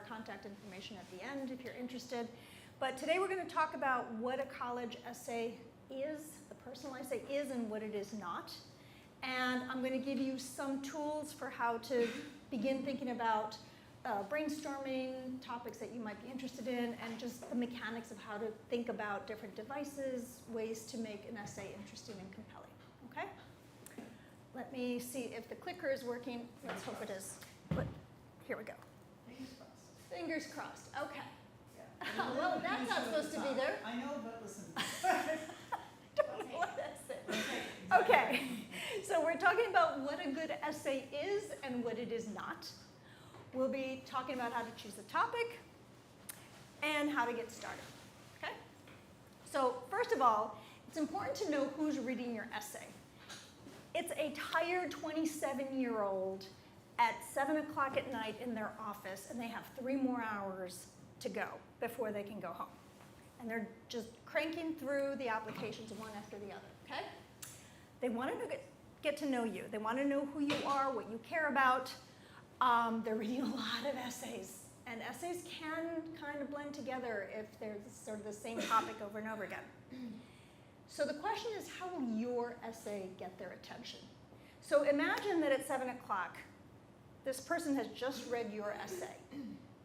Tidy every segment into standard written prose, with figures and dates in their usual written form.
contact information at the end if you're interested. But today we're going to talk about what a college essay is, the personal essay is, and what it is not. And I'm going to give you some tools for how to begin thinking about brainstorming topics that you might be interested in, and just the mechanics of how to think about different devices, ways to make an essay interesting and compelling. Okay? Let me see if the clicker is working. Let's hope it is. But here we go. Fingers crossed. Fingers crossed. Okay. Yeah. Well, that's not supposed to be there. I know, but listen. Don't know what that said. Okay. So we're talking about what a good essay is and what it is not. We'll be talking about how to choose a topic and how to get started. Okay? So first of all, it's important to know who's reading your essay. It's a tired 27-year-old at 7 o'clock at night in their office, and they have 3 more hours to go before they can go home. And they're just cranking through the applications one after the other, okay? They want to get to know you. They want to know who you are, what you care about. They're reading a lot of essays, and essays can kind of blend together if they're sort of the same topic over and over again. So the question is, how will your essay get their attention? So imagine that at 7 o'clock, this person has just read your essay,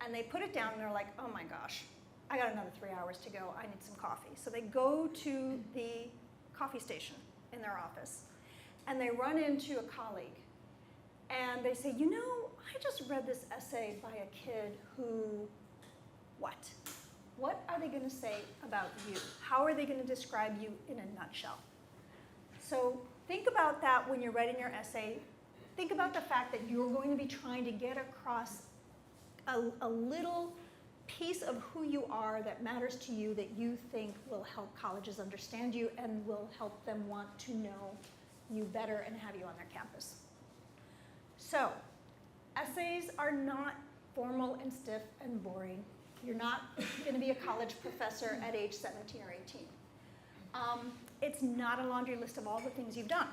and they put it down, and they're like, oh my gosh, I got another 3 hours to go, I need some coffee. So they go to the coffee station in their office, and they run into a colleague, and they say, you know, I just read this essay by a kid who, what? What are they going to say about you? How are they going to describe you in a nutshell? So think about that when you're writing your essay. Think about the fact that you're going to be trying to get across a little piece of who you are that matters to you, that you think will help colleges understand you and will help them want to know you better and have you on their campus. So, essays are not formal and stiff and boring. You're not going to be a college professor at age 17 or 18. It's not a laundry list of all the things you've done.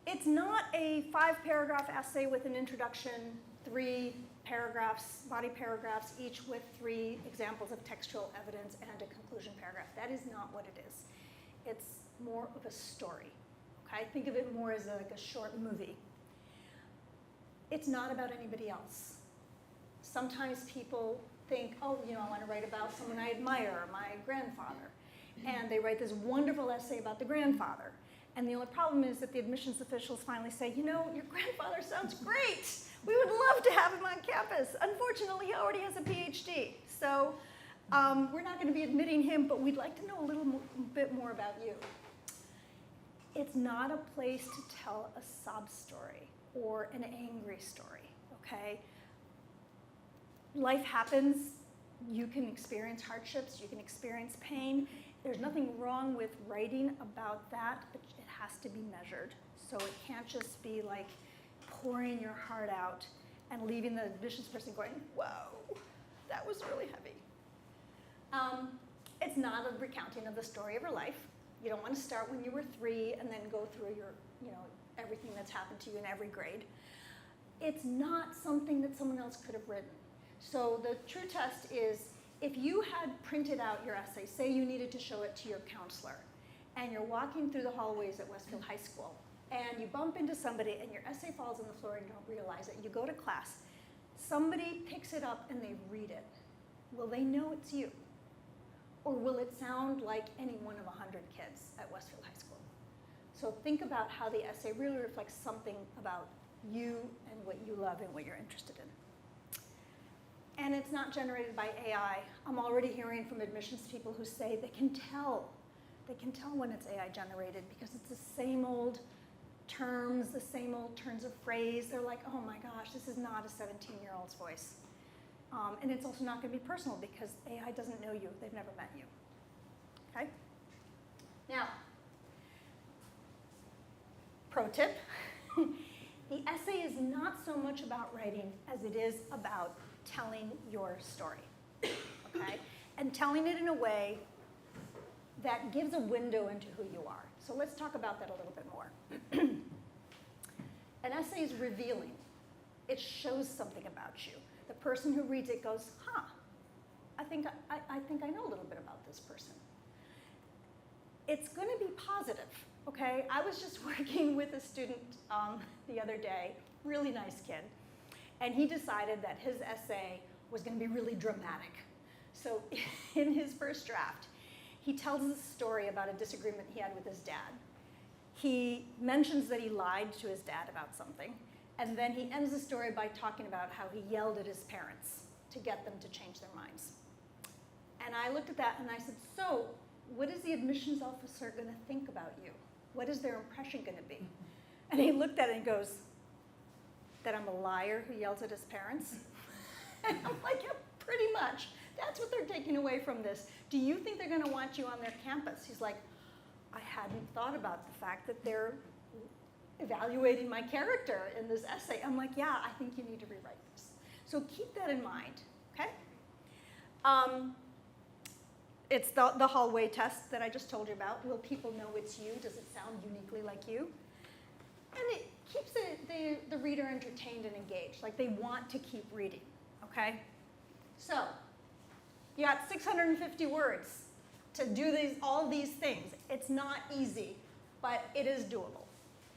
It's not a 5-paragraph essay with an introduction, 3 paragraphs, body paragraphs, each with 3 examples of textual evidence and a conclusion paragraph. That is not what it is. It's more of a story. Okay? Think of it more as like a short movie. It's not about anybody else. Sometimes people think, oh, you know, I want to write about someone I admire, my grandfather. And they write this wonderful essay about the grandfather. And the only problem is that the admissions officials finally say, you know, your grandfather sounds great. We would love to have him on campus. Unfortunately, he already has a PhD. So we're not going to be admitting him, but we'd like to know a little bit more about you. It's not a place to tell a sob story or an angry story, okay? Life happens. You can experience hardships. You can experience pain. There's nothing wrong with writing about that, but it has to be measured. So it can't just be like pouring your heart out and leaving the admissions person going, whoa, that was really heavy. It's not a recounting of the story of your life. You don't want to start when you were 3 and then go through your, you know, everything that's happened to you in every grade. It's not something that someone else could have written. So the true test is, if you had printed out your essay, say you needed to show it to your counselor, and you're walking through the hallways at Westfield High School, and you bump into somebody and your essay falls on the floor and you don't realize it, you go to class, somebody picks it up and they read it. Will they know it's you? Or will it sound like any one of 100 kids at Westfield High School? So think about how the essay really reflects something about you and what you love and what you're interested in. And it's not generated by AI. I'm already hearing from admissions people who say they can tell when it's AI generated because it's the same old terms, the same old turns of phrase. They're like, oh my gosh, this is not a 17-year-old's voice. And it's also not going to be personal because AI doesn't know you. They've never met you. Okay? Now, pro tip. The essay is not so much about writing as it is about telling your story, okay? And telling it in a way that gives a window into who you are. So let's talk about that a little bit more. An essay is revealing. it shows something about you. The person who reads it goes, huh, I think I know a little bit about this person. It's going to be positive, okay? I was just working with a student the other day, really nice kid, and he decided that his essay was going to be really dramatic. So in his first draft, he tells a story about a disagreement he had with his dad. He mentions that he lied to his dad about something, and then he ends the story by talking about how he yelled at his parents to get them to change their minds. And I looked at that and I said, so what is the admissions officer going to think about you? What is their impression going to be? And he looked at it and goes, that I'm a liar who yells at his parents? And I'm like, yeah, pretty much. That's what they're taking away from this. Do you think they're going to want you on their campus? He's like, I hadn't thought about the fact that they're evaluating my character in this essay. I'm like, yeah, I think you need to rewrite this. So keep that in mind, okay? It's the hallway test that I just told you about. Will people know it's you? Does it sound uniquely like you? And it keeps the reader entertained and engaged, like they want to keep reading, okay? So you got 650 words to do all these things. It's not easy, but it is doable.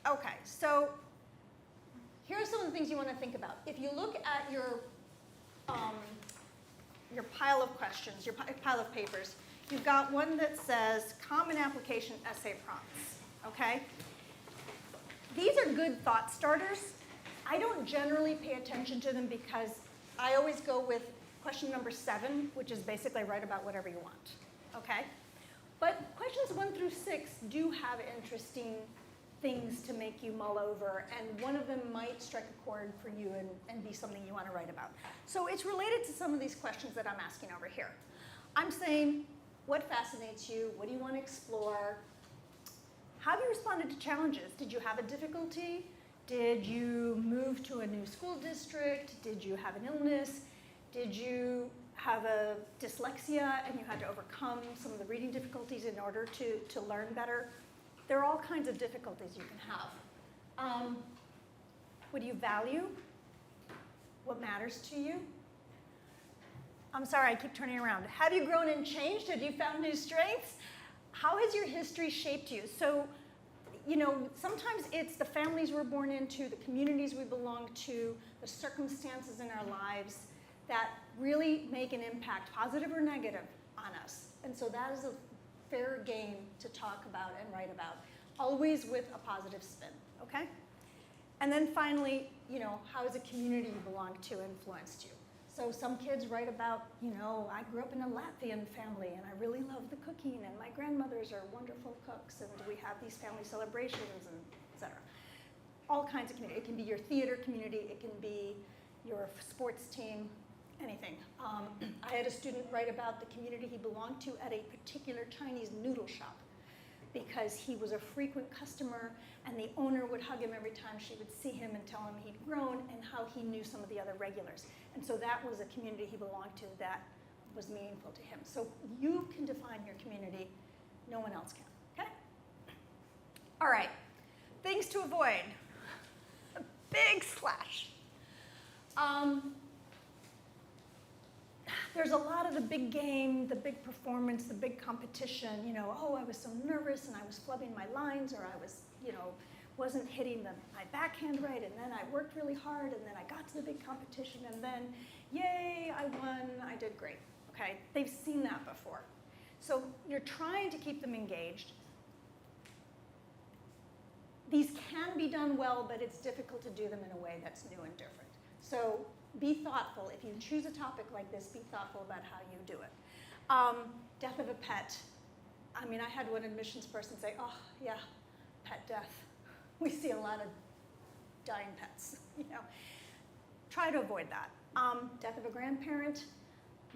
Okay, so here are some of the things you want to think about. If you look at your pile of questions, your pile of papers, you've got one that says Common Application Essay Prompts, okay? These are good thought starters. I don't generally pay attention to them because I always go with question number 7, which is basically write about whatever you want, okay? But questions 1 through 6 do have interesting things to make you mull over, and one of them might strike a chord for you and be something you want to write about. So it's related to some of these questions that I'm asking over here. I'm saying, what fascinates you? What do you want to explore? How have you responded to challenges? Did you have a difficulty? Did you move to a new school district? Did you have an illness? Did you have a dyslexia and you had to overcome some of the reading difficulties in order to learn better? There are all kinds of difficulties you can have. What do you value? What matters to you? I'm sorry, I keep turning around. Have you grown and changed? Have you found new strengths? How has your history shaped you? So, you know, sometimes it's the families we're born into, the communities we belong to, the circumstances in our lives that really make an impact, positive or negative, on us. And so that is a fair game to talk about and write about, always with a positive spin, okay? And then finally, you know, how has a community you belong to influenced you? So some kids write about, you know, I grew up in a Latvian family and I really love the cooking and my grandmothers are wonderful cooks and we have these family celebrations and et cetera. All kinds of community. It can be your theater community, it can be your sports team, anything. I had a student write about the community he belonged to at a particular Chinese noodle shop because he was a frequent customer and the owner would hug him every time she would see him and tell him he'd grown and how he knew some of the other regulars. And so that was a community he belonged to that was meaningful to him. So you can define your community, no one else can, okay? All right, things to avoid. A big slash. There's a lot of the big game, the big performance, the big competition, you know, oh, I was so nervous and I was flubbing my lines or I was, you know, wasn't hitting my backhand right and then I worked really hard and then I got to the big competition and then, yay, I won, I did great, okay? They've seen that before. So you're trying to keep them engaged. These can be done well, but it's difficult to do them in a way that's new and different. So be thoughtful. If you choose a topic like this, be thoughtful about how you do it. Death of a pet. I mean, I had one admissions person say, oh, yeah, pet death. We see a lot of dying pets, you know. Try to avoid that. Death of a grandparent.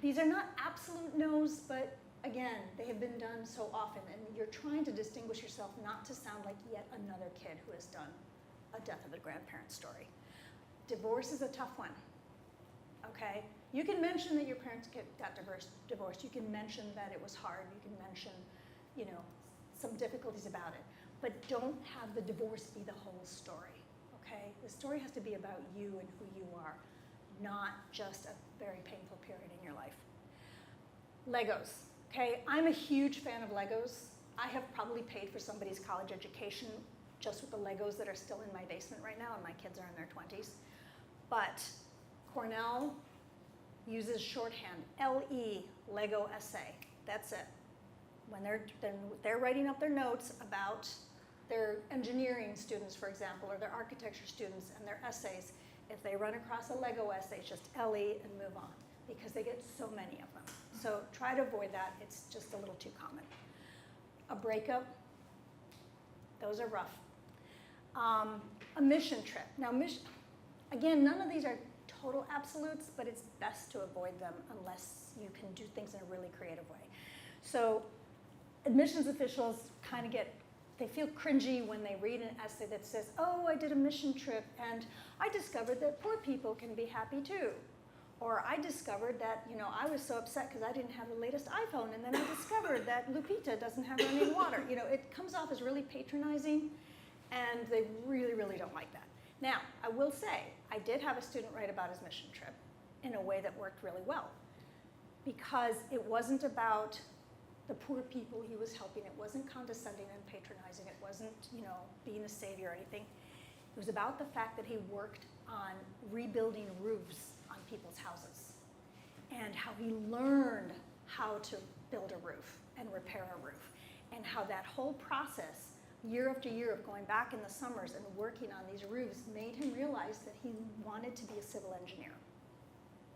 These are not absolute no's, but again, they have been done so often, and you're trying to distinguish yourself not to sound like yet another kid who has done a death of a grandparent story. Divorce is a tough one. Okay, you can mention that your parents got divorced. You can mention that it was hard. You can mention, you know, some difficulties about it. But don't have the divorce be the whole story, okay? okay? The story has to be about you and who you are, not just a very painful period in your life. Legos, okay? I'm a huge fan of Legos. I have probably paid for somebody's college education just with the Legos that are still in my basement right now, and my kids are in their 20s. But Cornell uses shorthand, LE, Lego essay. That's it. When they're writing up their notes about their engineering students, for example, or their architecture students and their essays, if they run across a Lego essay, it's just LE and move on, because they get so many of them. So try to avoid that. It's just a little too common. A breakup, those are rough. A mission trip. Now, again, none of these are total absolutes, but it's best to avoid them unless you can do things in a really creative way. So admissions officials kind of they feel cringy when they read an essay that says, oh, I did a mission trip and I discovered that poor people can be happy too. Or I discovered that, I was so upset because I didn't have the latest iPhone, and then I discovered that Lupita doesn't have running water. It comes off as really patronizing, and they really, really don't like that. Now, I will say, I did have a student write about his mission trip in a way that worked really well, because it wasn't about the poor people he was helping. It wasn't condescending and patronizing. It wasn't, being a savior or anything. It was about the fact that he worked on rebuilding roofs on people's houses, and how he learned how to build a roof and repair a roof, and how that whole process, year after year of going back in the summers and working on these roofs, made him realize that he wanted to be a civil engineer.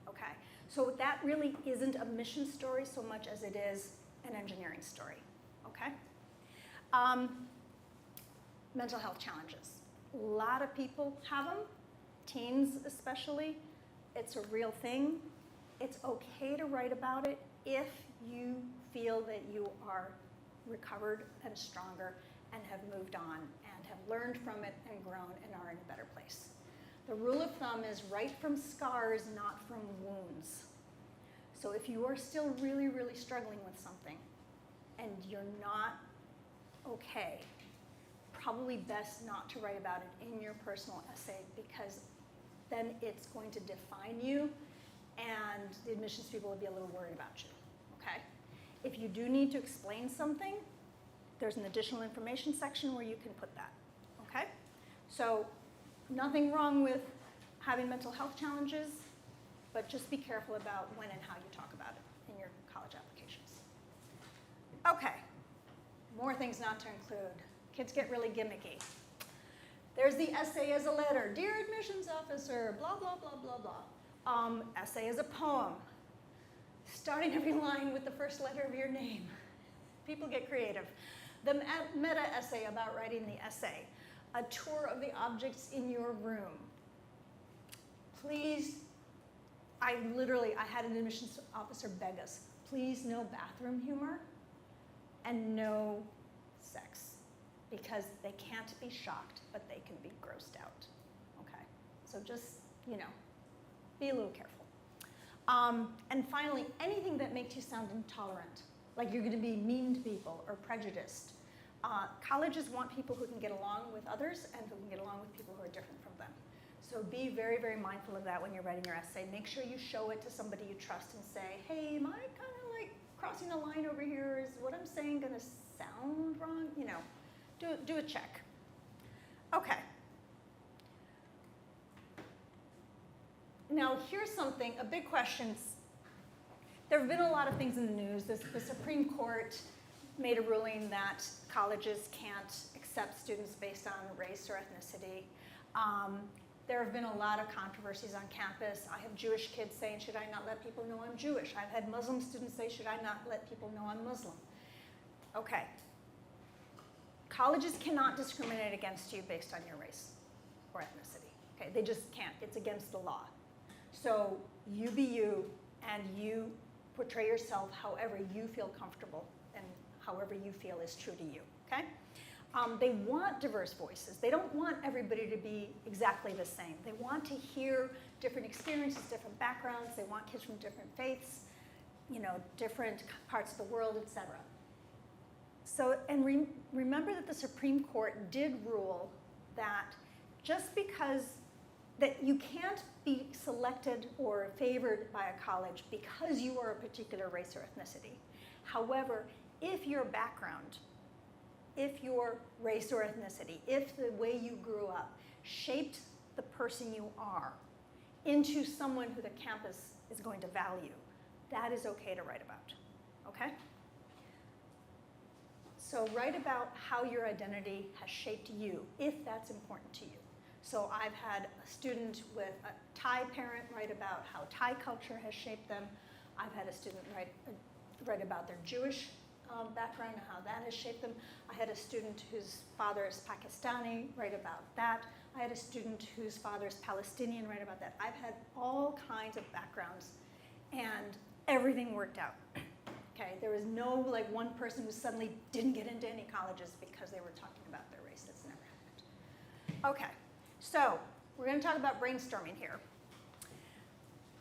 Okay, so that really isn't a mission story so much as it is an engineering story. Okay, mental health challenges. A lot of people have them, teens especially. It's a real thing. It's okay to write about it if you feel that you are recovered and stronger and have moved on and have learned from it and grown and are in a better place. The rule of thumb is write from scars, not from wounds. So if you are still really, really struggling with something and you're not okay, probably best not to write about it in your personal essay, because then it's going to define you, and the admissions people will be a little worried about you, okay? If you do need to explain something, there's an additional information section where you can put that, okay? So nothing wrong with having mental health challenges, but just be careful about when and how you talk about it in your college applications. Okay, more things not to include. Kids get really gimmicky. There's the essay as a letter. Dear admissions officer, blah, blah, blah, blah, blah. Essay as a poem. Starting every line with the first letter of your name. People get creative. The meta essay about writing the essay. A tour of the objects in your room. Please, I had an admissions officer beg us, please no bathroom humor and no sex. Because they can't be shocked, but they can be grossed out, okay? So just, be a little careful. And finally, anything that makes you sound intolerant, like you're gonna be mean to people or prejudiced. Colleges want people who can get along with others and who can get along with people who are different from them. So be very, very mindful of that when you're writing your essay. Make sure you show it to somebody you trust and say, hey, am I kind of like crossing a line over here? Is what I'm saying gonna sound wrong? Do a check. Okay. Now here's something, a big question. There have been a lot of things in the news. The Supreme Court made a ruling that colleges can't accept students based on race or ethnicity. There have been a lot of controversies on campus. I have Jewish kids saying, should I not let people know I'm Jewish? I've had Muslim students say, should I not let people know I'm Muslim? Okay. Colleges cannot discriminate against you based on your race or ethnicity. Okay, they just can't. It's against the law. So you be you, and you portray yourself however you feel comfortable and however you feel is true to you, okay? They want diverse voices. They don't want everybody to be exactly the same. They want to hear different experiences, different backgrounds. They want kids from different faiths, different parts of the world, etc. So, and remember that the Supreme Court did rule that just because that you can't be selected or favored by a college because you are a particular race or ethnicity. However, if your background, if your race or ethnicity, if the way you grew up shaped the person you are into someone who the campus is going to value, that is okay to write about, okay? So write about how your identity has shaped you, if that's important to you. So I've had a student with a Thai parent write about how Thai culture has shaped them. I've had a student write about their Jewish background and how that has shaped them. I had a student whose father is Pakistani write about that. I had a student whose father is Palestinian write about that. I've had all kinds of backgrounds, and everything worked out. Okay, there was no like one person who suddenly didn't get into any colleges because they were talking about their race. That's never happened. Okay, so we're going to talk about brainstorming here.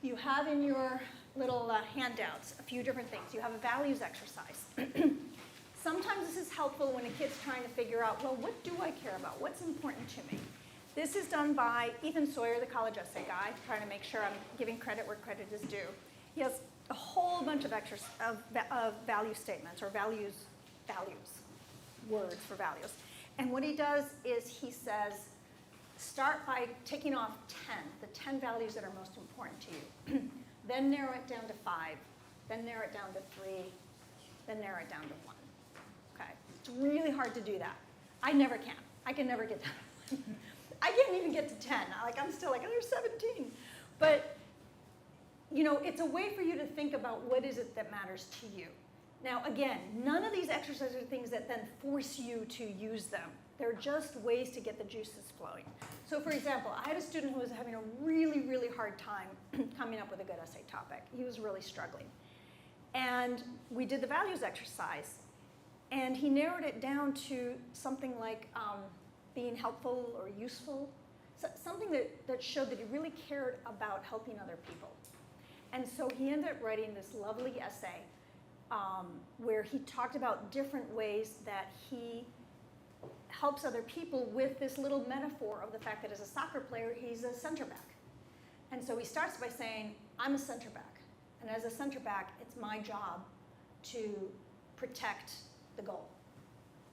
You have in your little handouts a few different things. You have a values exercise. Sometimes this is helpful when a kid's trying to figure out, well, what do I care about? What's important to me? This is done by Ethan Sawyer, the college essay guy, trying to make sure I'm giving credit where credit is due. He has a whole bunch of value statements or words for values. And what he does is he says, start by taking off 10, the 10 values that are most important to you. Then narrow it down to 5, then narrow it down to 3, then narrow it down to 1. Okay, it's really hard to do that. I never can. I can never get that. I can't even get to 10. I'm still like, there's 17. But you know, it's a way for you to think about what is it that matters to you. Now, again, none of these exercises are things that then force you to use them. They're just ways to get the juices flowing. So for example, I had a student who was having a really, really hard time coming up with a good essay topic. He was really struggling. And we did the values exercise, and he narrowed it down to something like being helpful or useful, so something that showed that he really cared about helping other people. And so he ended up writing this lovely essay where he talked about different ways that he helps other people with this little metaphor of the fact that as a soccer player, he's a center back. And so he starts by saying, I'm a center back. And as a center back, it's my job to protect the goal.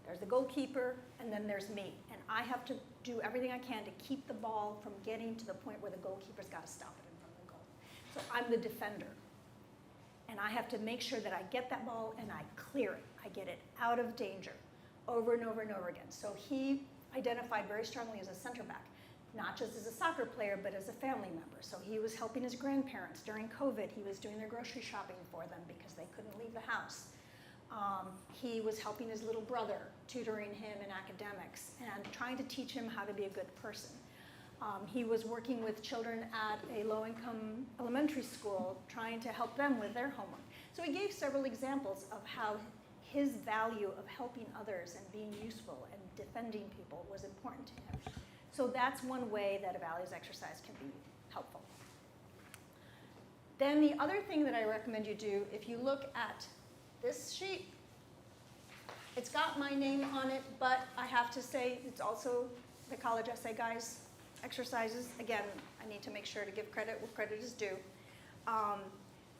There's the goalkeeper, and then there's me. And I have to do everything I can to keep the ball from getting to the point where the goalkeeper's got to stop it in front of the goal. So I'm the defender. And I have to make sure that I get that ball and I clear it. I get it out of danger over and over and over again. So he identified very strongly as a center back, not just as a soccer player, but as a family member. So he was helping his grandparents during COVID. He was doing their grocery shopping for them because they couldn't leave the house. He was helping his little brother, tutoring him in academics and trying to teach him how to be a good person. He was working with children at a low-income elementary school, trying to help them with their homework. So he gave several examples of how his value of helping others and being useful and defending people was important to him. So that's one way that a values exercise can be helpful. Then the other thing that I recommend you do, if you look at this sheet, it's got my name on it, but I have to say it's also the college essay guys exercises. Again, I need to make sure to give credit where credit is due.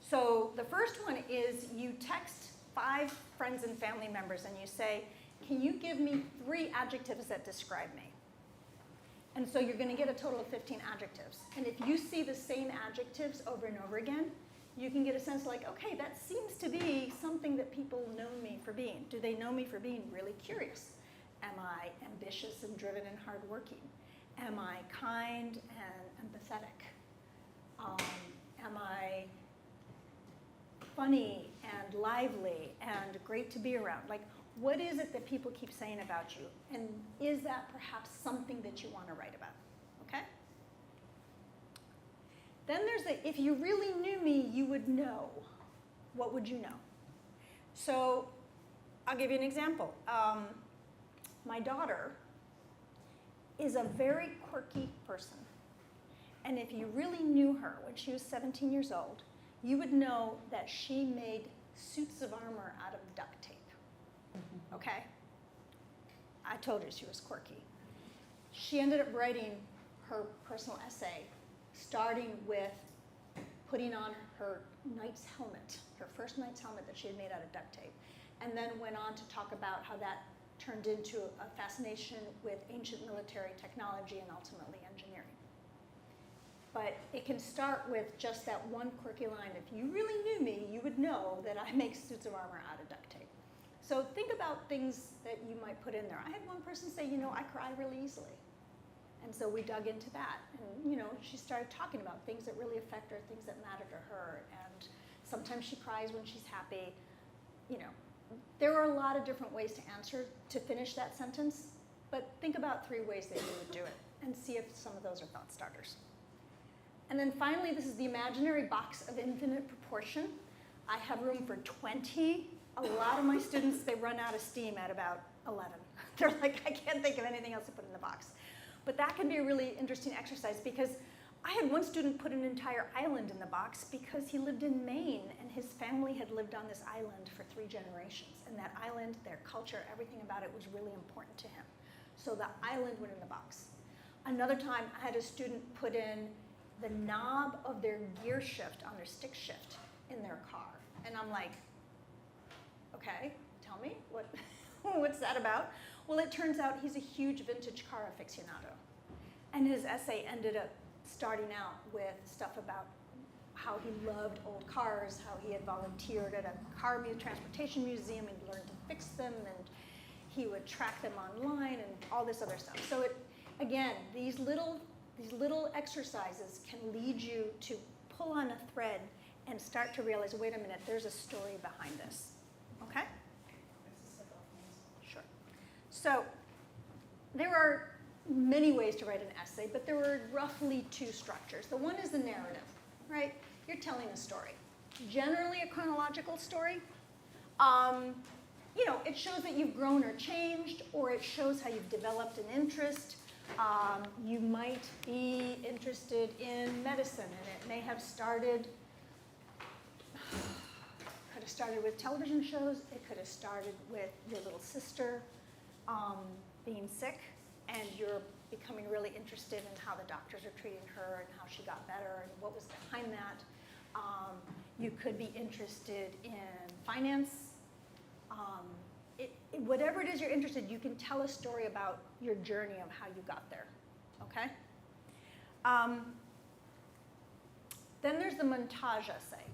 So the first one is you text 5 friends and family members and you say, can you give me 3 adjectives that describe me? And so you're going to get a total of 15 adjectives. And if you see the same adjectives over and over again, you can get a sense like, okay, that seems to be something that people know me for being. Do they know me for being really curious? Am I ambitious and driven and hardworking? Am I kind and empathetic? Am I funny and lively and great to be around? Like, what is it that people keep saying about you? And is that perhaps something that you want to write about? Okay? Then there's the, if you really knew me, you would know. What would you know? So I'll give you an example. My daughter is a very quirky person. And if you really knew her when she was 17 years old, you would know that she made suits of armor out of duct tape. Okay? I told you she was quirky. she ended up writing her personal essay, starting with putting on her knight's helmet, her first knight's helmet that she had made out of duct tape, and then went on to talk about how that turned into a fascination with ancient military technology and ultimately engineering. But it can start with just that one quirky line. If you really knew me, you would know that I make suits of armor out of duct tape. So think about things that you might put in there. I had one person say, you know, I cry really easily. And so we dug into that. And, you know, she started talking about things that really affect her, things that matter to her. And sometimes she cries when she's happy. You know, there are a lot of different ways to answer, to finish that sentence. But think about 3 ways that you would do it and see if some of those are thought starters. And then finally, this is the imaginary box of infinite proportion. I have room for 20. A lot of my students, they run out of steam at about 11. They're like, I can't think of anything else to put in the box. But that can be a really interesting exercise because I had one student put an entire island in the box because he lived in Maine and his family had lived on this island for 3 generations. And that island, their culture, everything about it was really important to him. So the island went in the box. Another time, I had a student put in the knob of their gear shift on their stick shift in their car. And I'm like, okay, tell me, what's that about? Well, it turns out he's a huge vintage car aficionado. And his essay ended up starting out with stuff about how he loved old cars, how he had volunteered at a transportation museum and learned to fix them, and he would track them online and all this other stuff. So again, these little exercises can lead you to pull on a thread and start to realize, wait a minute, there's a story behind this, okay? Sure. So there are many ways to write an essay, but there are roughly 2 structures. The one is the narrative, right? You're telling a story, generally a chronological story. You know, it shows that you've grown or changed, or it shows how you've developed an interest. You might be interested in medicine, and it may have started, with television shows. It could have started with your little sister being sick, and you're becoming really interested in how the doctors are treating her and how she got better and what was behind that. You could be interested in finance. Whatever it is you're interested in, you can tell a story about your journey of how you got there, okay? Then there's the montage essay.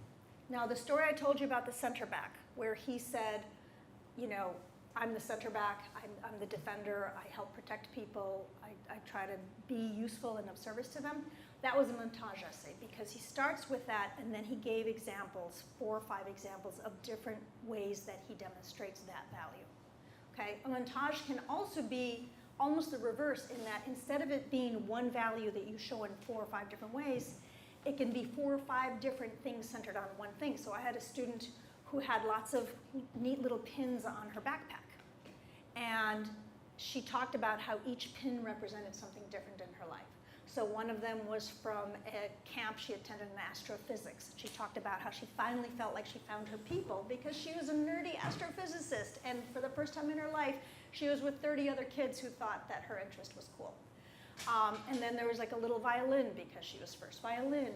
Now, the story I told you about the center back, where he said, you know, I'm the center back, I'm the defender, I help protect people, I try to be useful and of service to them. That was a montage essay because he starts with that and then he gave examples, 4 or 5 examples of different ways that he demonstrates that value. Okay? A montage can also be almost the reverse in that instead of it being one value that you show in 4 or 5 different ways, it can be 4 or 5 different things centered on one thing. So I had a student who had lots of neat little pins on her backpack. And she talked about how each pin represented something different in her life. So one of them was from a camp she attended in astrophysics. She talked about how she finally felt like she found her people because she was a nerdy astrophysicist. And for the first time in her life, she was with 30 other kids who thought that her interest was cool. And then there was like a little violin because she was first violin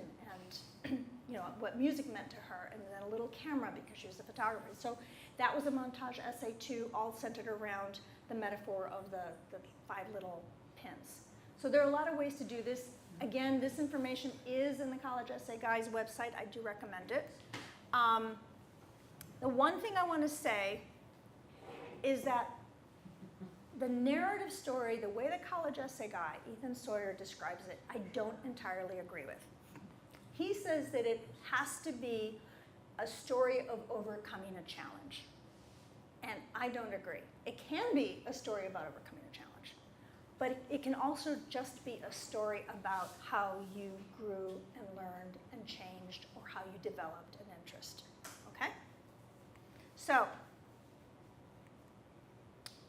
and you know what music meant to her. And then a little camera because she was a photographer. So that was a montage essay too, all centered around the metaphor of the 5 little pins. So there are a lot of ways to do this. Again, this information is in the College Essay Guys website. I do recommend it. The one thing I want to say is that the narrative story, the way the College Essay Guy, Ethan Sawyer, describes it, I don't entirely agree with. He says that it has to be a story of overcoming a challenge. And I don't agree. It can be a story about overcoming a challenge. But it can also just be a story about how you grew and learned and changed or how you developed an interest, okay? So,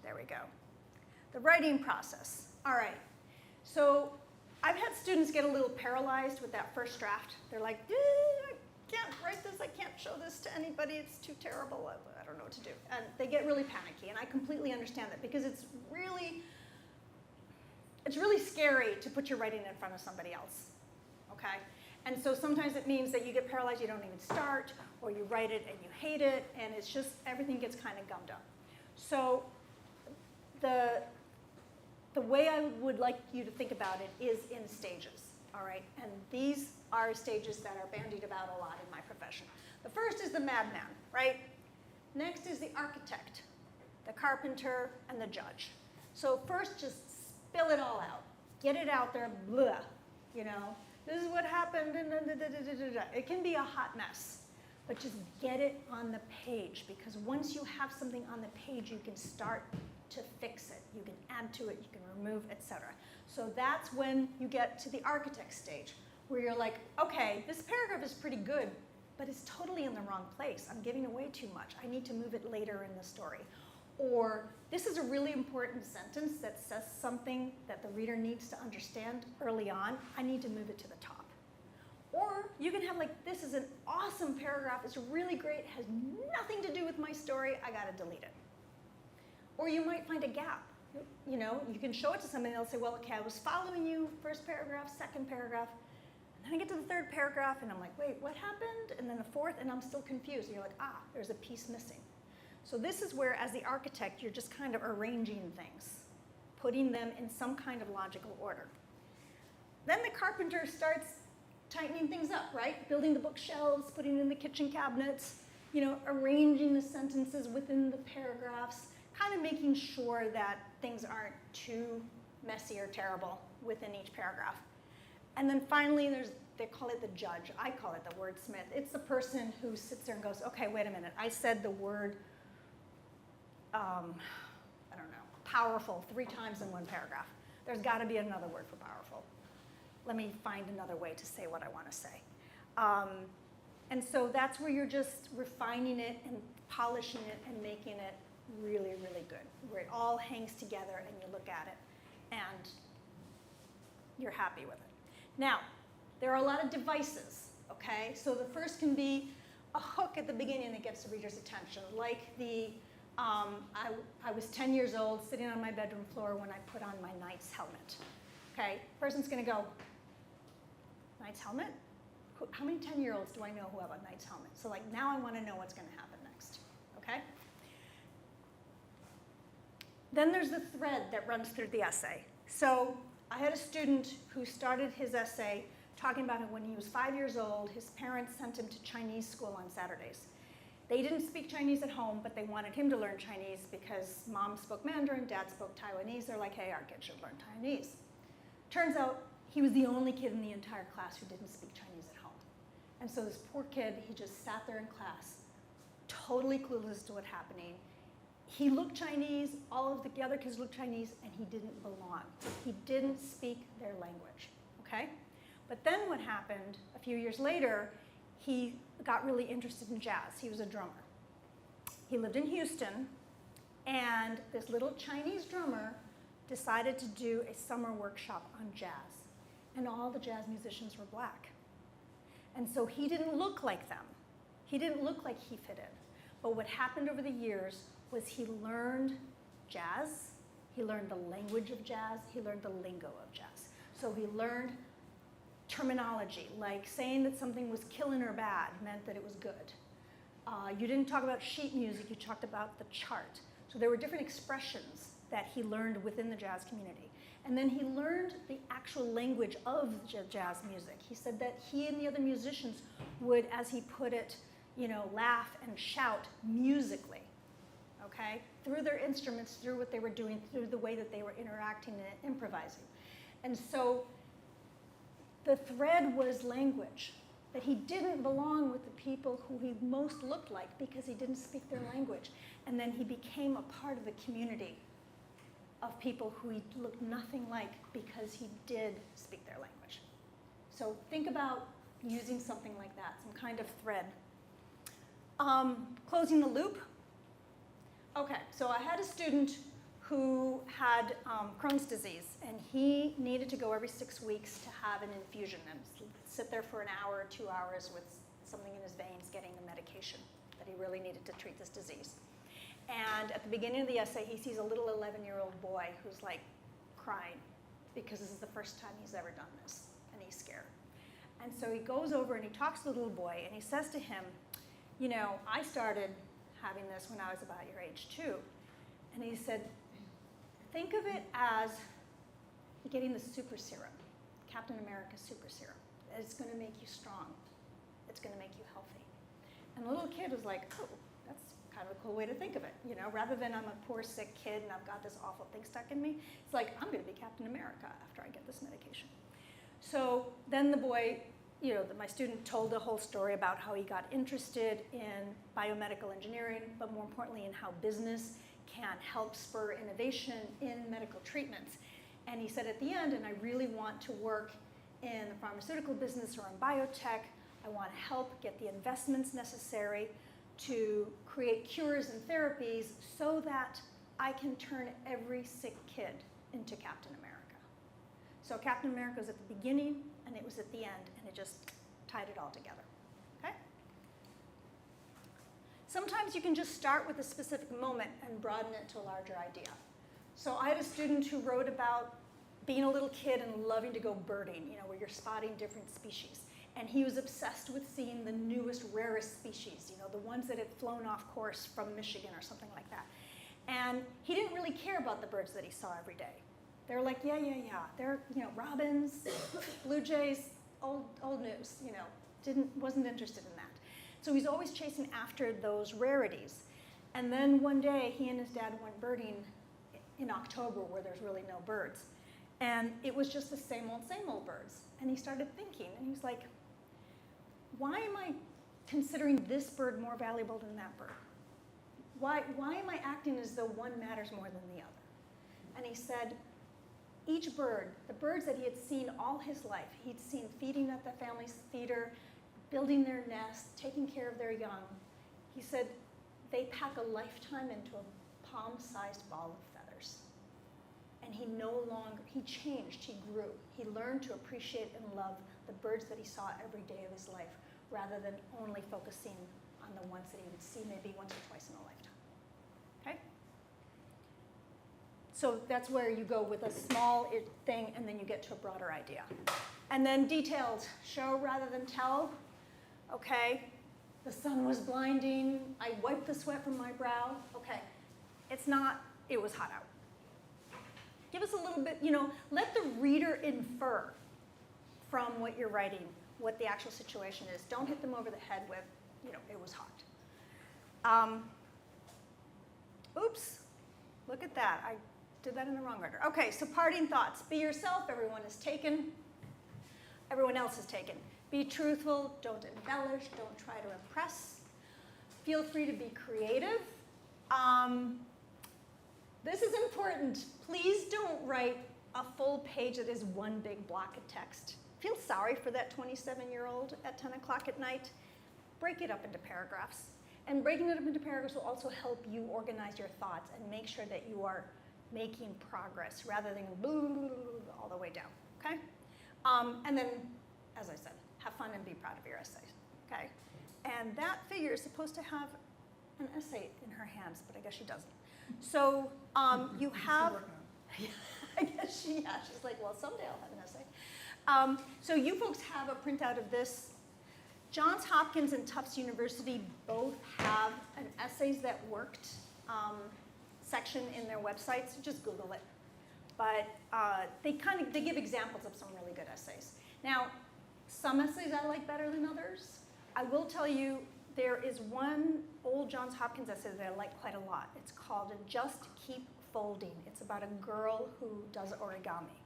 there we go. The writing process. All right, so I've had students get a little paralyzed with that first draft. They're like, I can't write this, I can't show this to anybody, it's too terrible, I don't know what to do. And they get really panicky, and I completely understand that because it's it's really scary to put your writing in front of somebody else, okay? And so sometimes it means that you get paralyzed, you don't even start, or you write it and you hate it, and it's just, everything gets kind of gummed up. So the way I would like you to think about it is in stages, all right? And these are stages that are bandied about a lot in my profession. The first is the madman, right? Next is the architect, the carpenter, and the judge. So first, just spill it all out. Get it out there, blah, you know? This is what happened, and it can be a hot mess, but just get it on the page, because once you have something on the page, you can start to fix it. You can add to it, you can remove, etc. So that's when you get to the architect stage, where you're like, okay, this paragraph is pretty good, but it's totally in the wrong place. I'm giving away too much. I need to move it later in the story. Or this is a really important sentence that says something that the reader needs to understand early on. I need to move it to the top. Or you can have like, this is an awesome paragraph. It's really great. Has nothing to do with my story. I got to delete it. Or you might find a gap. You know, you can show it to somebody and they'll say, well, okay, I was following you, first paragraph, second paragraph. And then I get to the third paragraph and I'm like, wait, what happened? And then the fourth, and I'm still confused. And you're like, ah, there's a piece missing. So this is where, as the architect, you're just kind of arranging things, putting them in some kind of logical order. Then the carpenter starts tightening things up, right? Building the bookshelves, putting in the kitchen cabinets, you know, arranging the sentences within the paragraphs, kind of making sure that things aren't too messy or terrible within each paragraph. And then finally, they call it the judge. I call it the wordsmith. It's the person who sits there and goes, okay, wait a minute. I said the word, I don't know, powerful 3 times in one paragraph. There's got to be another word for powerful. Let me find another way to say what I want to say. And so that's where you're just refining it and polishing it and making it really, really good, where it all hangs together and you look at it and you're happy with it. Now, there are a lot of devices, okay? So the first can be a hook at the beginning that gets the reader's attention, like the, I was 10 years old sitting on my bedroom floor when I put on my knight's helmet, okay? Person's gonna go, knight's helmet? How many 10-year-olds do I know who have a knight's helmet? So like now I wanna know what's gonna happen next, okay? Then there's the thread that runs through the essay. So I had a student who started his essay talking about it when he was 5 years old. His parents sent him to Chinese school on Saturdays. They didn't speak Chinese at home, but they wanted him to learn Chinese because mom spoke Mandarin, dad spoke Taiwanese. They're like, hey, our kid should learn Chinese. Turns out he was the only kid in the entire class who didn't speak Chinese at home. And so this poor kid, he just sat there in class, totally clueless to what's happening. He looked Chinese, all of the other kids looked Chinese, and he didn't belong. He didn't speak their language, okay? But then what happened, a few years later, he got really interested in jazz. He was a drummer. He lived in Houston, and this little Chinese drummer decided to do a summer workshop on jazz, and all the jazz musicians were black. And so he didn't look like them. He didn't look like he fit in. But what happened over the years was he learned jazz, he learned the language of jazz, he learned the lingo of jazz. So he learned terminology, like saying that something was killing or bad meant that it was good. You didn't talk about sheet music, you talked about the chart. So there were different expressions that he learned within the jazz community. And then he learned the actual language of jazz music. He said that he and the other musicians would, as he put it, you know, laugh and shout musically, okay? Through their instruments, through what they were doing, through the way that they were interacting and improvising. And so the thread was language, that he didn't belong with the people who he most looked like because he didn't speak their language. And then he became a part of the community of people who he looked nothing like because he did speak their language. So think about using something like that, some kind of thread. Closing the loop. Okay, so I had a student who had Crohn's disease, and he needed to go every 6 weeks to have an infusion and sit there for an hour or 2 hours with something in his veins getting the medication that he really needed to treat this disease. And at the beginning of the essay, he sees a little 11-year-old boy who's like crying because this is the first time he's ever done this, and he's scared. And so he goes over and he talks to the little boy, and he says to him, you know, I started having this when I was about your age too. And he said, think of it as getting the super serum, Captain America's super serum. It's going to make you strong. It's going to make you healthy. And the little kid was like, oh, that's kind of a cool way to think of it. You know, rather than I'm a poor sick kid and I've got this awful thing stuck in me, it's like, I'm going to be Captain America after I get this medication. So then the boy, you know, my student told a whole story about how he got interested in biomedical engineering, but more importantly in how business can help spur innovation in medical treatments. And he said at the end, and I really want to work in the pharmaceutical business or in biotech. I want to help get the investments necessary to create cures and therapies so that I can turn every sick kid into Captain America. So Captain America was at the beginning and it was at the end, and it just tied it all together, okay? Sometimes you can just start with a specific moment and broaden it to a larger idea. So I had a student who wrote about being a little kid and loving to go birding, you know, where you're spotting different species. And he was obsessed with seeing the newest, rarest species, you know, the ones that had flown off course from Michigan or something like that. And he didn't really care about the birds that he saw every day. They were like, yeah. They're, you know, robins, blue jays, old news, you know, wasn't interested in that. So he's always chasing after those rarities. And then one day, he and his dad went birding in October where there's really no birds. And it was just the same old birds. And he started thinking, and he's like, why am I considering this bird more valuable than that bird? Why am I acting as though one matters more than the other? And he said, each bird, the birds that he had seen all his life, he'd seen feeding at the family's feeder, building their nests, taking care of their young. He said, they pack a lifetime into a palm-sized ball of feathers. And he changed, he grew. He learned to appreciate and love the birds that he saw every day of his life, rather than only focusing on the ones that he would see maybe once or twice in a lifetime, okay? So that's where you go with a small thing and then you get to a broader idea. And then detailed, show rather than tell, okay? The sun was blinding, I wiped the sweat from my brow, okay. It's not, it was hot out. Give us a little bit, you know, let the reader infer from what you're writing what the actual situation is. Don't hit them over the head with, you know, it was hot. Oops, look at that. I did that in the wrong order. Okay, so parting thoughts. Be yourself, everyone is taken. Everyone else is taken. Be truthful, don't embellish, don't try to impress. Feel free to be creative. This is important. Please don't write a full page that is one big block of text. Feel sorry for that 27-year-old at 10 o'clock at night. Break it up into paragraphs. And breaking it up into paragraphs will also help you organize your thoughts and make sure that you are making progress rather than all the way down, okay? And then, as I said, have fun and be proud of your essays, okay? And that figure is supposed to have an essay in her hands, but I guess she doesn't. So you have, I guess she's like, well, someday I'll have an essay. So you folks have a printout of this. Johns Hopkins and Tufts University both have an essays that worked section in their websites. Just Google it. But they give examples of some really good essays. Now, some essays I like better than others. I will tell you, there is one old Johns Hopkins essay that I like quite a lot. It's called Just Keep Folding. It's about a girl who does origami.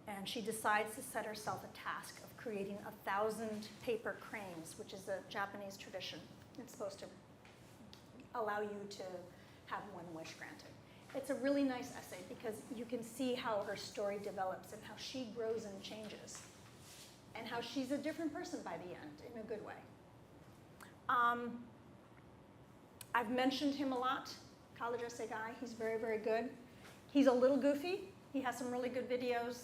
And she decides to set herself a task of creating 1,000 paper cranes, which is a Japanese tradition. It's supposed to allow you to have one wish granted. It's a really nice essay because you can see how her story develops and how she grows and changes and how she's a different person by the end in a good way. I've mentioned him a lot, college essay guy. He's very, very good. He's a little goofy. He has some really good videos.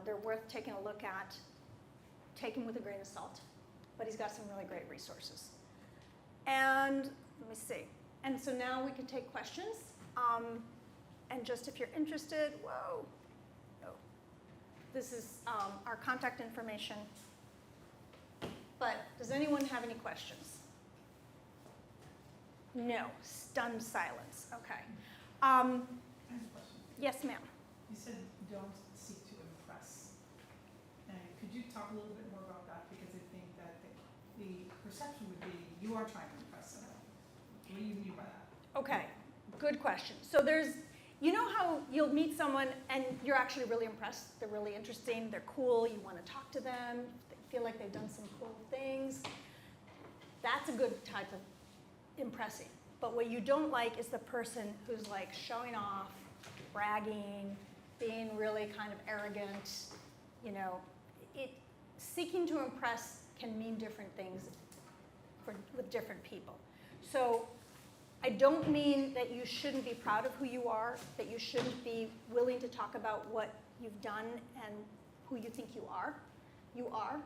They're worth taking a look at. Take him with a grain of salt. But he's got some really great resources. And let me see. And so now we can take questions. And just if you're interested, whoa, This is our contact information. But does anyone have any questions? No. Stunned silence. Okay. I have a question. Yes, ma'am. You said don't seek to impress. And could you talk a little bit more about that? Because I think that the perception would be you are trying to impress someone. What do you mean by that? Okay. Good question. So there's, you know how you'll meet someone and you're actually really impressed. They're really interesting. They're cool. You want to talk to them. They feel like they've done some cool things. That's a good type of impressing. But what you don't like is the person who's like showing off, bragging, being really kind of arrogant. You know, seeking to impress can mean different things with different people. So I don't mean that you shouldn't be proud of who you are, that you shouldn't be willing to talk about what you've done and who you think you are. You are.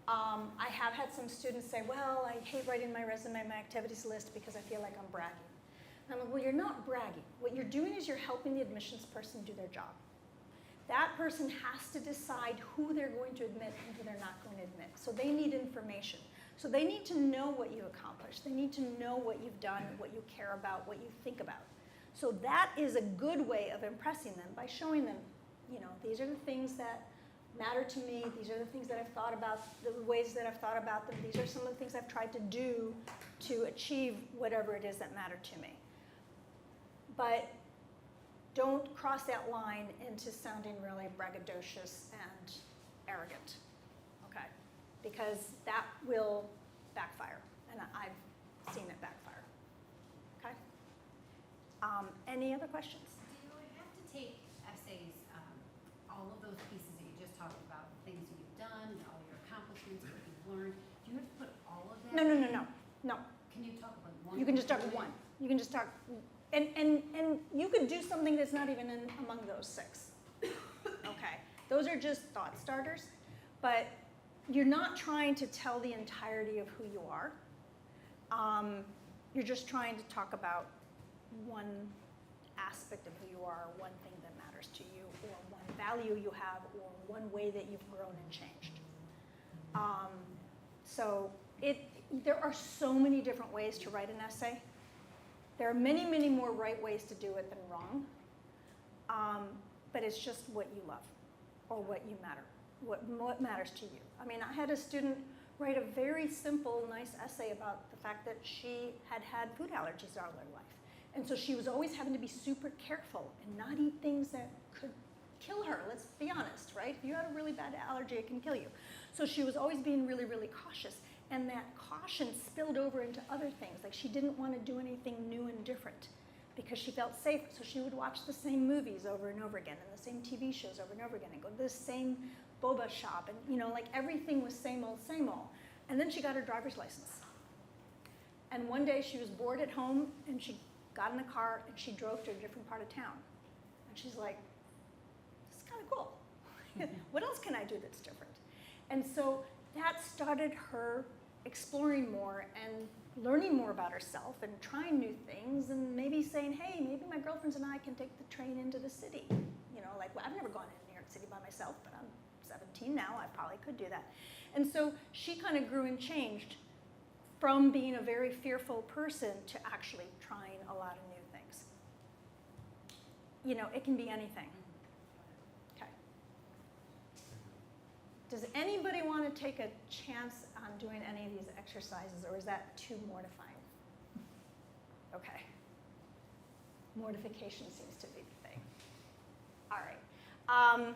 I have had some students say, well, I hate writing my resume, my activities list because I feel like I'm bragging. And I'm like, well, you're not bragging. What you're doing is you're helping the admissions person do their job. That person has to decide who they're going to admit and who they're not going to admit. So they need information. So they need to know what you accomplished. They need to know what you've done, what you care about, what you think about. So that is a good way of impressing them by showing them, you know, these are the things that matter to me. These are the things that I've thought about, the ways that I've thought about them. These are some of the things I've tried to do to achieve whatever it is that matter to me. But don't cross that line into sounding really braggadocious and arrogant, okay? Because that will backfire, and I've seen it backfire, okay? Any other questions? Do you have to take essays, all of those pieces that you just talked about, things that you've done, all your accomplishments, what you've learned, do you have to put all of that? No. Can you talk about one? You can just start with one. You can just start, and you could do something that's not even among those 6. Okay, those are just thought starters, but you're not trying to tell the entirety of who you are. You're just trying to talk about one aspect of who you are, one thing that matters to you, or one value you have, or one way that you've grown and changed. So there are so many different ways to write an essay. There are many, many more right ways to do it than wrong. But it's just what you love, or what you matter, what matters to you. I mean, I had a student write a very simple, nice essay about the fact that she had had food allergies all her life. And so she was always having to be super careful and not eat things that could kill her. Let's be honest, right? If you had a really bad allergy, it can kill you. So she was always being really, really cautious. And that caution spilled over into other things. Like she didn't want to do anything new and different because she felt safe. So she would watch the same movies over and over again and the same TV shows over and over again and go to the same boba shop. And you know, like everything was same old, same old. And then she got her driver's license. And one day she was bored at home and she got in the car and she drove to a different part of town. And she's like, this is kind of cool. What else can I do that's different? And so that started her exploring more and learning more about herself and trying new things and maybe saying, hey, maybe my girlfriends and I can take the train into the city. You know, like, well, I've never gone into New York City by myself, but I'm 17 now, I probably could do that. And so she kind of grew and changed from being a very fearful person to actually trying a lot of new things. You know, it can be anything. Okay. Does anybody want to take a chance on doing any of these exercises, or is that too mortifying? Okay. Mortification seems to be the thing. All right. I'm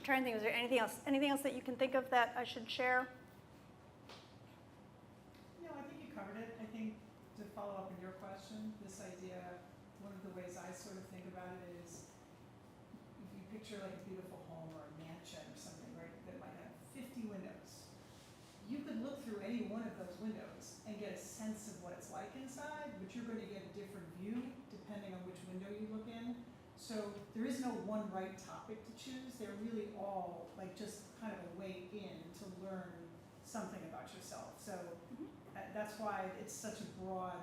trying to think, is there anything else? Anything else that you can think of that I should share? No, I think you covered it. I think to follow up on your question, this idea, one of the ways I sort of think about it is if you picture like a beautiful home or a mansion or something, right, that might have 50 windows. You could look through any one of those windows and get a sense of what it's like inside, but you're going to get a different view depending on which window you look in. So there is no one right topic to choose. They're really all like just kind of a way in to learn something about yourself. So that's why it's such a broad,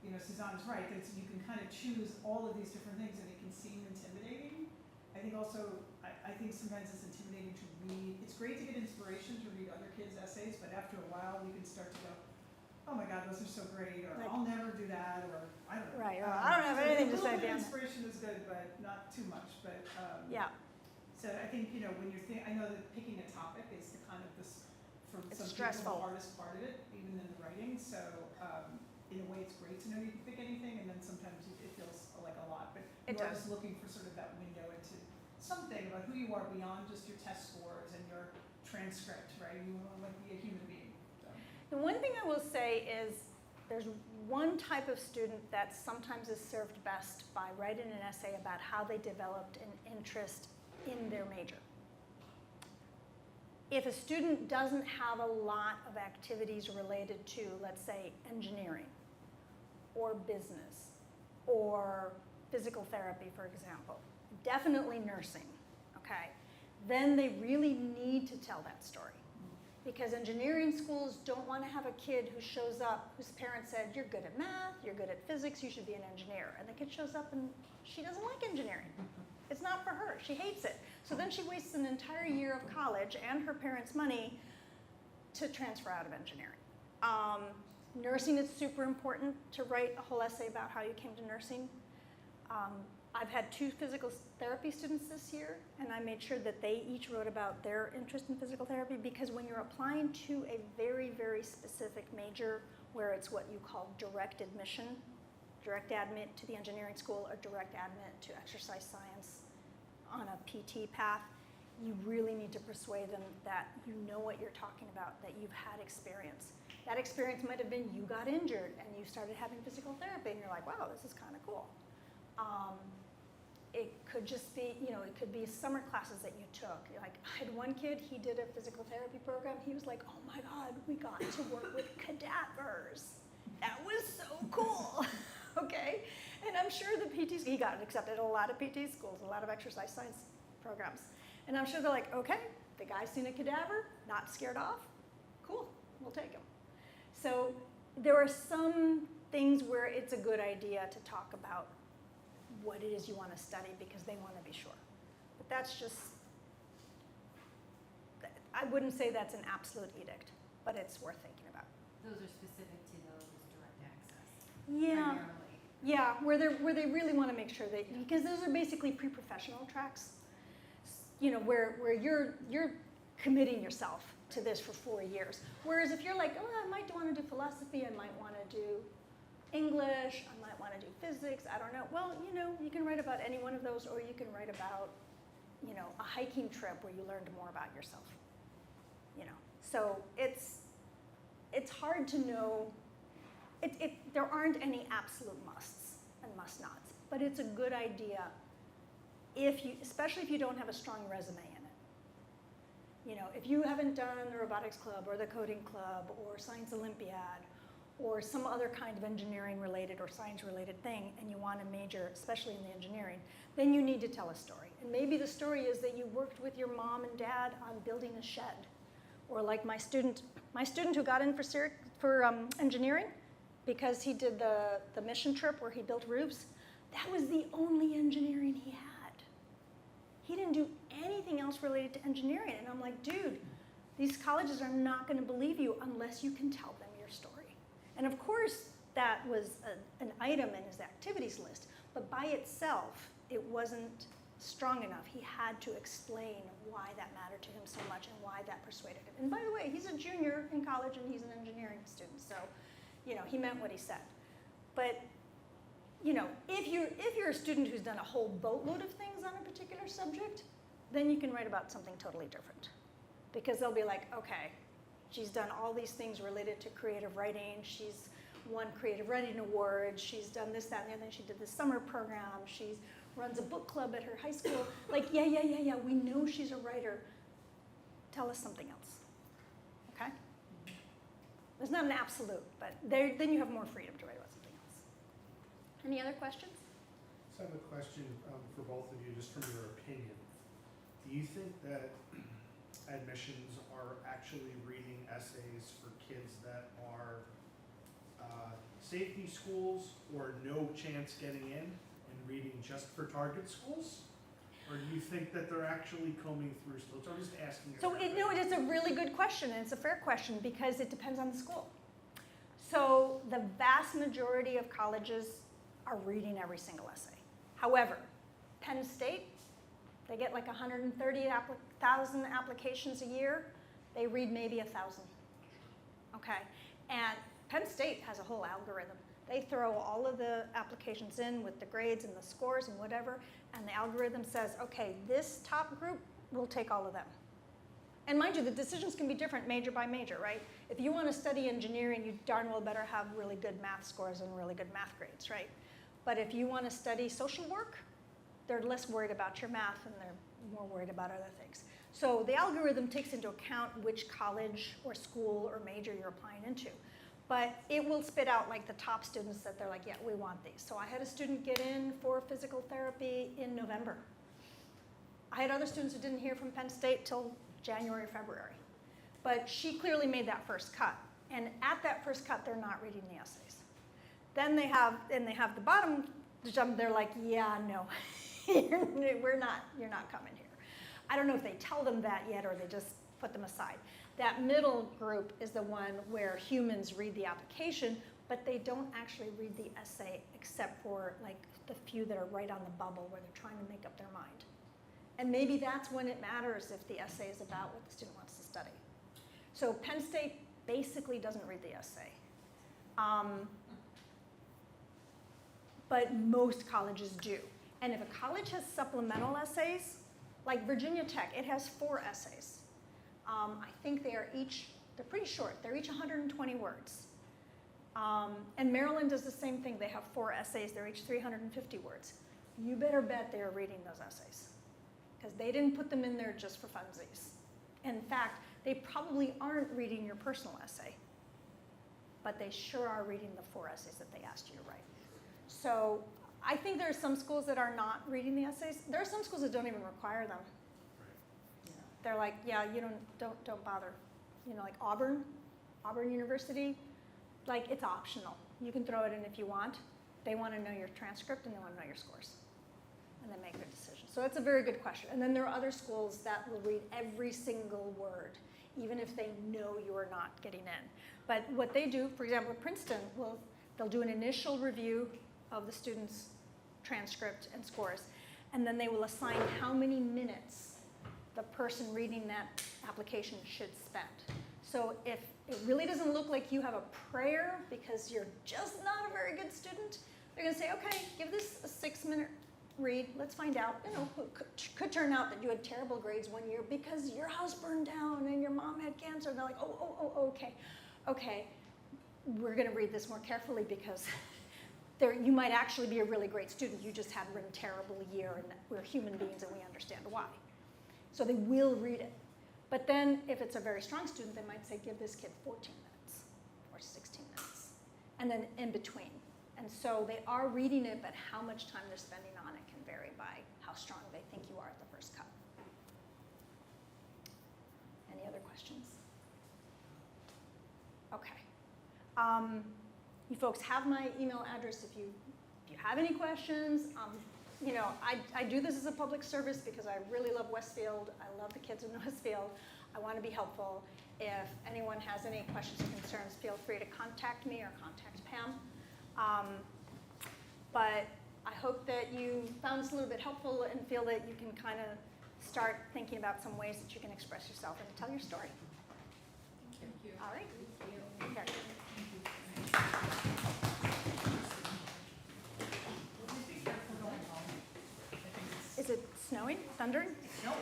you know, Susana's right, that you can kind of choose all of these different things and it can seem intimidating. I think also, I think sometimes it's intimidating to read. It's great to get inspiration to read other kids' essays, but after a while, you can start to go, oh my God, those are so great, or Like- I'll never do that, or I don't know. Right, or I don't have So anything to A say little bit of beyond that. inspiration is good, but not too much, but, Yeah, so I think, you know, when you're I know that picking a topic is the kind of this, for It's some stressful. people, the hardest part of it, even in the writing, so, in a way, it's great to know you can pick anything, and then sometimes it feels like a lot, but It you're does. just looking for sort of that window into something about who you are beyond just your test scores and your transcript, right? You want to like be a human being, so. the one thing I will say is there's one type of student that sometimes is served best by writing an essay about how they developed an interest in their major. If a student doesn't have a lot of activities related to, let's say, engineering or business or physical therapy, for example, definitely nursing, okay, then they really need to tell that story. Because engineering schools don't want to have a kid who shows up, whose parents said, you're good at math, you're good at physics, you should be an engineer. And the kid shows up and she doesn't like engineering. It's not for her, she hates it. So then she wastes an entire year of college and her parents' money to transfer out of engineering. Nursing is super important to write a whole essay about how you came to nursing. I've had 2 physical therapy students this year, and I made sure that they each wrote about their interest in physical therapy, because when you're applying to a very, very specific major where it's what you call direct admission, direct admit to the engineering school or direct admit to exercise science on a PT path, you really need to persuade them that you know what you're talking about, that you've had experience. That experience might have been you got injured and you started having physical therapy and you're like, wow, this is kind of cool. It could just be, you know, it could be summer classes that you took. Like, I had one kid, he did a physical therapy program. He was like, oh my God, we got to work with cadavers. That was so cool, okay? And I'm sure the PT, he got accepted at a lot of PT schools, a lot of exercise science programs. And I'm sure they're like, okay, the guy's seen a cadaver, not scared off, cool, we'll take him. So there are some things where it's a good idea to talk about what it is you want to study because they want to be sure. But that's just, I wouldn't say that's an absolute edict, but it's worth thinking about. Those are specific to those direct access. Yeah, Primarily. yeah, where they really want to make sure that, because those are basically pre-professional tracks, you know, where you're committing yourself to this for 4 years. Whereas if you're like, oh, I might want to do philosophy, I might want to do English, I might want to do physics, I don't know. Well, you know, you can write about any one of those, or you can write about, you know, a hiking trip where you learned more about yourself. You know, so it's hard to know. There aren't any absolute musts and must-nots, but it's a good idea if you, especially if you don't have a strong resume in it. You know, if you haven't done the robotics club or the coding club or science Olympiad or some other kind of engineering related or science related thing, and you want to major, especially in the engineering, then you need to tell a story. And maybe the story is that you worked with your mom and dad on building a shed. Or like my student who got in for engineering because he did the mission trip where he built roofs, that was the only engineering he had. He didn't do anything else related to engineering. And I'm like, dude, these colleges are not going to believe you unless you can tell them your story. And of course, that was an item in his activities list, but by itself, it wasn't strong enough. He had to explain why that mattered to him so much and why that persuaded him. And by the way, he's a junior in college and he's an engineering student, so, you know, he meant what he said. But, you know, if you're a student who's done a whole boatload of things on a particular subject, then you can write about something totally different. Because they'll be like, okay, she's done all these things related to creative writing. She's won creative writing awards. She's done this, that, and the other. She did the summer program. She runs a book club at her high school. Like, yeah, we know she's a writer. Tell us something else, okay? It's not an absolute, but then you have more freedom to write about something else. Any other questions? So I have a question for both of you, just from your opinion. Do you think that admissions are actually reading essays for kids that are safety schools or no chance getting in, and reading just for target schools? Or do you think that they're actually combing through still? So I'm just asking. So it is a really good question, and it's a fair question because it depends on the school. So the vast majority of colleges are reading every single essay. However, Penn State, they get like 130,000 applications a year. They read maybe 1,000. Okay, and Penn State has a whole algorithm. They throw all of the applications in with the grades and the scores and whatever, and the algorithm says, okay, this top group, we'll take all of them. And mind you, the decisions can be different major by major, right? If you want to study engineering, you darn well better have really good math scores and really good math grades, right? But if you want to study social work, they're less worried about your math and they're more worried about other things. So the algorithm takes into account which college or school or major you're applying into. But it will spit out like the top students that they're like, yeah, we want these. So I had a student get in for physical therapy in November. I had other students who didn't hear from Penn State till January, February. But she clearly made that first cut. And at that first cut, they're not reading the essays. Then they have the bottom jump, they're like, yeah, no, you're not coming here. I don't know if they tell them that yet or they just put them aside. That middle group is the one where humans read the application, but they don't actually read the essay except for like the few that are right on the bubble where they're trying to make up their mind. And maybe that's when it matters if the essay is about what the student wants to study. So Penn State basically doesn't read the essay. But most colleges do. And if a college has supplemental essays, like Virginia Tech, it has 4 essays. I think they're pretty short. They're each 120 words. And Maryland does the same thing. They have 4 essays. They're each 350 words. You better bet they are reading those essays because they didn't put them in there just for funsies. In fact, they probably aren't reading your personal essay, but they sure are reading the 4 essays that they asked you to write. So I think there are some schools that are not reading the essays. There are some schools that don't even require them. They're like, yeah, you don't bother. You know, like Auburn University, like it's optional. You can throw it in if you want. They want to know your transcript and they want to know your scores. And they make their decision. So it's a very good question. And then there are other schools that will read every single word, even if they know you are not getting in. But what they do, for example, Princeton, they'll do an initial review of the student's transcript and scores, and then they will assign how many minutes the person reading that application should spend. So if it really doesn't look like you have a prayer because you're just not a very good student, they're gonna say, okay, give this a 6-minute read, let's find out. You know, could turn out that you had terrible grades one year because your house burned down and your mom had cancer. And they're like, okay, we're gonna read this more carefully because you might actually be a really great student. You just had a terrible year and we're human beings and we understand why. So they will read it. But then if it's a very strong student, they might say, give this kid 14 minutes or 16 minutes, and then in between. And so they are reading it, but how much time they're spending on it can vary by how strong they think you are at the first cut. Any other questions? Okay. You folks have my email address if you have any questions. You know, I do this as a public service because I really love Westfield. I love the kids in Westfield. I want to be helpful. If anyone has any questions or concerns, feel free to contact me or contact Pam. But I hope that you found this a little bit helpful and feel that you can kind of start thinking about some ways that you can express yourself and tell your story. Thank you. All right. Thank you. Okay. Is it snowing? Thundering? No.